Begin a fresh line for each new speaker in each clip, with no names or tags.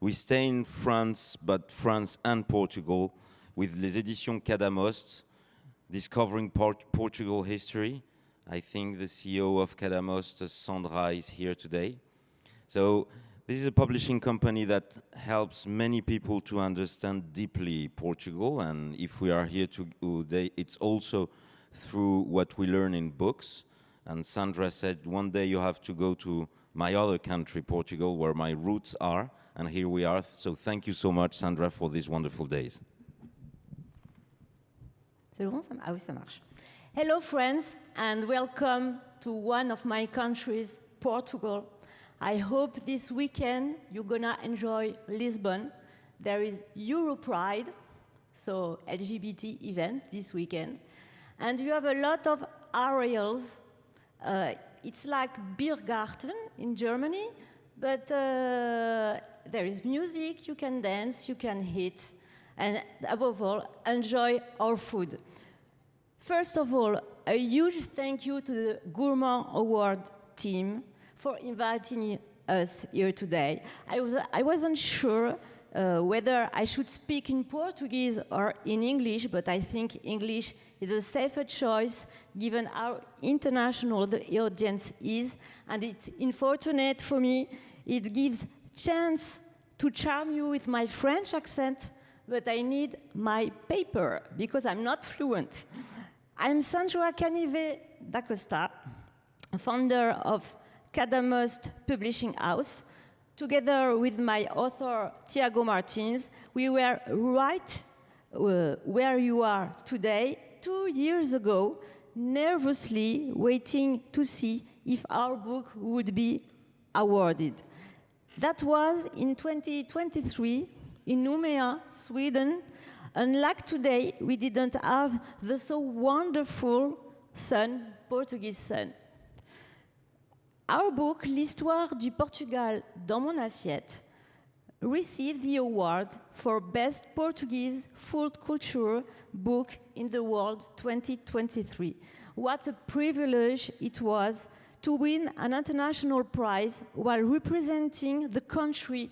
We stay in France, but France and Portugal, with Les Editions Cadamoste, discovering Portugal history. I think the CEO of Cadamoste, Sandra, is here today. So this is a publishing company that helps many people to understand deeply Portugal, and if we are here today, it's also through what we learn in books. And Sandra said, one day you have to go to my other country, Portugal, where my roots are, and here we are. So thank you so much, Sandra, for these wonderful days.
C'est bon, ça? Ah oui, ça marche. Hello, friends, and welcome to one of my countries, Portugal. I hope this weekend you're gonna enjoy Lisbon. There is Europride, so LGBT event this weekend. And you have a lot of areas. It's like Biergarten in Germany, but there is music, you can dance, you can eat, and above all, enjoy our food. First of all, a huge thank you to the Gourmand Awards team for inviting us here today. I wasn't sure whether I should speak in Portuguese or in English, but I think English is a safer choice given how international the audience is, and it's unfortunate for me. It gives chance to charm you with my French accent, but I need my paper because I'm not fluent. I'm Sandra Canive da Costa, founder of Cadamoste Publishing House. Together with my author, Tiago Martins, we were right where you are today, 2 years ago, nervously waiting to see if our book would be awarded. That was in 2023 in Umeå, Sweden. Unlike today, we didn't have the so wonderful sun, Portuguese sun. Our book, L'Histoire du Portugal dans mon assiette, received the award for Best Portuguese Food Culture Book in the World 2023. What a privilege it was to win an international prize while representing the country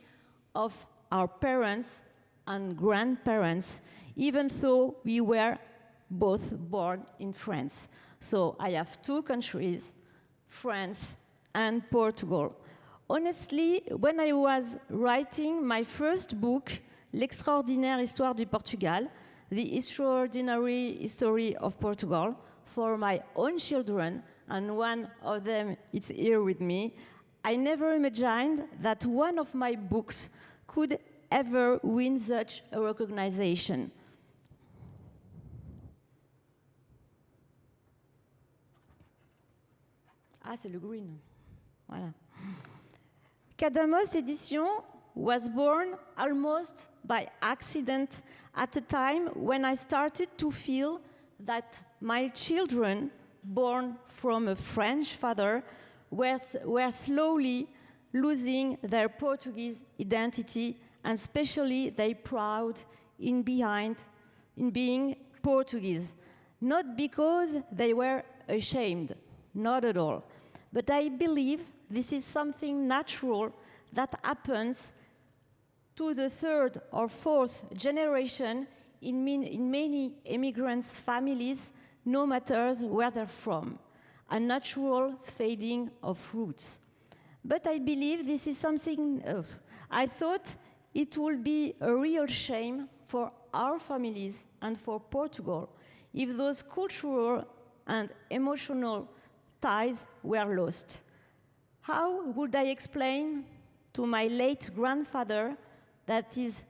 of our parents and grandparents, even though we were both born in France. So I have two countries, France and Portugal. Honestly, when I was writing my first book, L'extraordinaire histoire du Portugal, the extraordinary history of Portugal, for my own children, and one of them is here with me, I never imagined that one of my books could ever win such a recognition. Ah, c'est le green. Voilà. Cadamoste Editions was born almost by accident at a time when I started to feel that my children, born from a French father, were slowly losing their Portuguese identity, and especially their pride in being Portuguese. Not because they were ashamed, not at all. But I believe this is something natural that happens to the third or fourth generation in many immigrants' families, no matter where they're from, a natural fading of roots. But I believe this is something, I thought it would be a real shame for our families and for Portugal if those cultural and emotional ties were lost. How would I explain to my late grandfather that his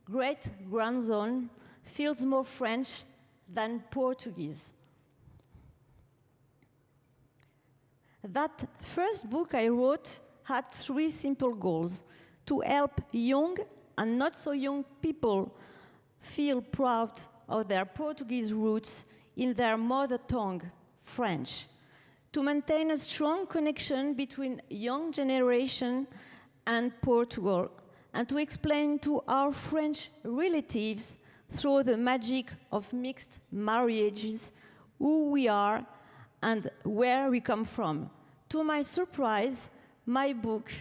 great-grandson feels more French than Portuguese? That first book I wrote had 3 simple goals: to help young and not so young people feel proud of their Portuguese roots in their mother tongue, French, to maintain a strong connection between young generation and Portugal, and to explain to our French relatives through the magic of mixed marriages who we are and where we come from. To my surprise, my book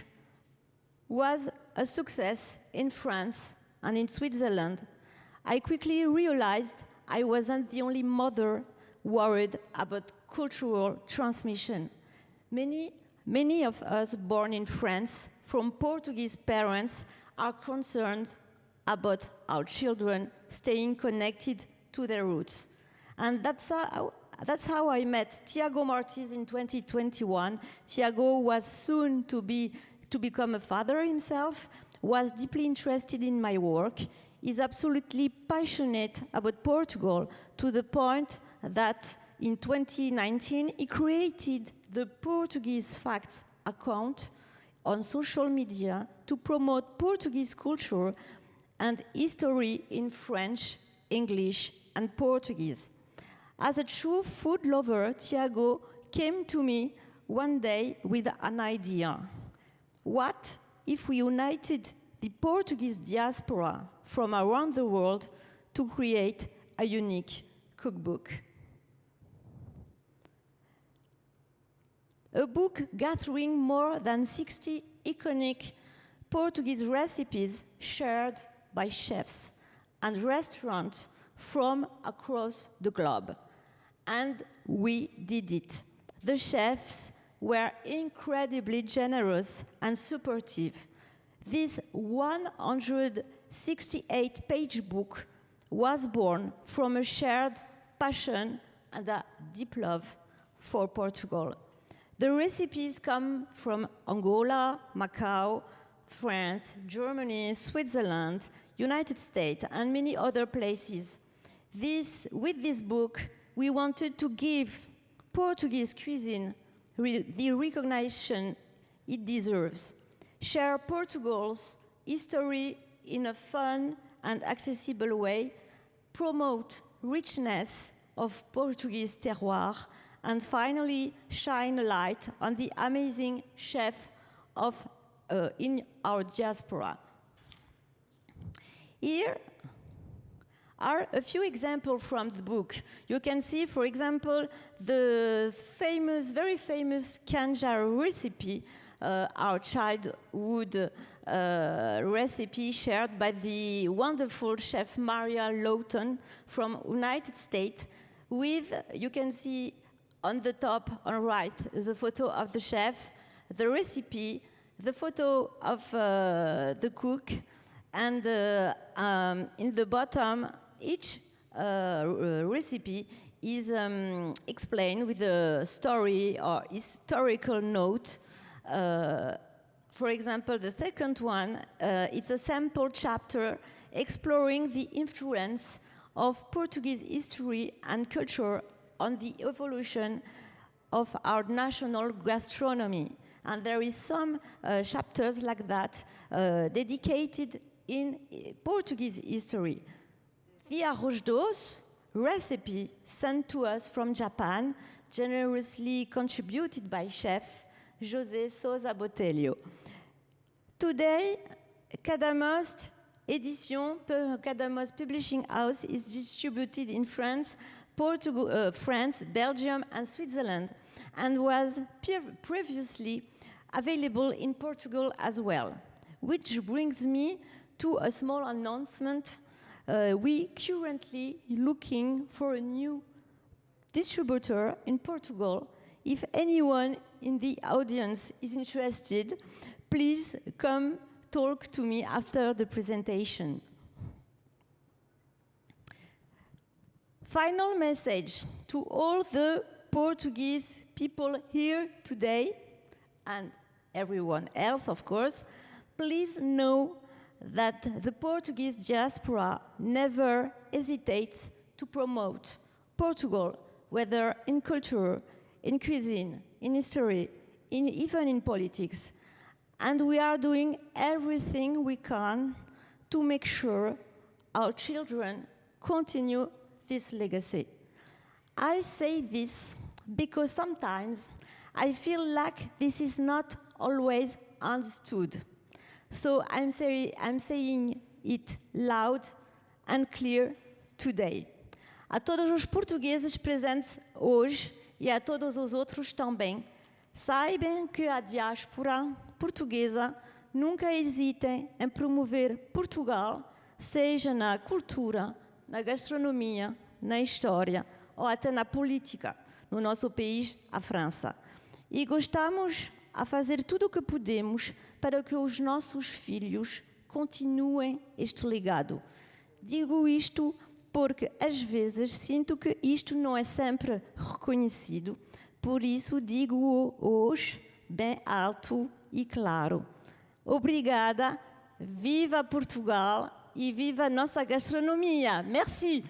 was a success in France and in Switzerland, I quickly realized I wasn't the only mother worried about cultural transmission. Many of us born in France from Portuguese parents are concerned about our children staying connected to their roots. And that's how I met Tiago Martins in 2021. Tiago was soon to become a father himself, was deeply interested in my work, is absolutely passionate about Portugal to the point that in 2019 he created the Portuguese Facts account on social media to promote Portuguese culture and history in French, English, and Portuguese. As a true food lover, Tiago came to me one day with an idea. What if we united the Portuguese diaspora from around the world to create a unique cookbook? A book gathering more than 60 iconic Portuguese recipes shared by chefs and restaurants from across the globe. And we did it. The chefs were incredibly generous and supportive. This 168-page book was born from a shared passion and a deep love for Portugal. The recipes come from Angola, Macau, France, Germany, Switzerland, United States, and many other places. With this book, we wanted to give Portuguese cuisine the recognition it deserves, share Portugal's history in a fun and accessible way, promote richness of Portuguese terroir, and finally shine a light on the amazing chef in our diaspora. Here are a few examples from the book. You can see, for example, the very famous canjar recipe, our childhood recipe shared by the wonderful chef Maria Lawton from United States. You can see on the top on right the photo of the chef, the recipe, the photo of the cook, and in the bottom, each recipe is explained with a story or historical note. For example, the second one, it's a sample chapter exploring the influence of Portuguese history and culture on the evolution of our national gastronomy. And there is some chapters like that dedicated in Portuguese history. The arroz doce recipe sent to us from Japan, generously contributed by chef José Sousa Botelho. Today, Cadamoste Publishing House is distributed in France, France, Belgium, and Switzerland, and was previously available in Portugal as well. Which brings me to a small announcement. We currently looking for a new distributor in Portugal. If anyone in the audience is interested, please come talk to me after the presentation. Final message to all the Portuguese people here today, and everyone else, of course. Please know that the Portuguese diaspora never hesitates to promote Portugal, whether in culture, in cuisine, in history, even in politics. And we are doing everything we can to make sure our children continue this legacy. I say this because sometimes I feel like this is not always understood. So I'm saying it loud and clear today. A todos os portugueses presentes hoje e a todos os outros também, saibam que a diáspora portuguesa nunca hesitem em promover Portugal, seja na cultura, na gastronomia, na história ou até na política, no nosso país, a França. E gostamos a fazer tudo o que podemos para que os nossos filhos continuem este legado. Digo isto porque às vezes sinto que isto não é sempre reconhecido, por isso digo-o hoje bem alto e claro. Obrigada, viva Portugal e viva a nossa gastronomia. Merci!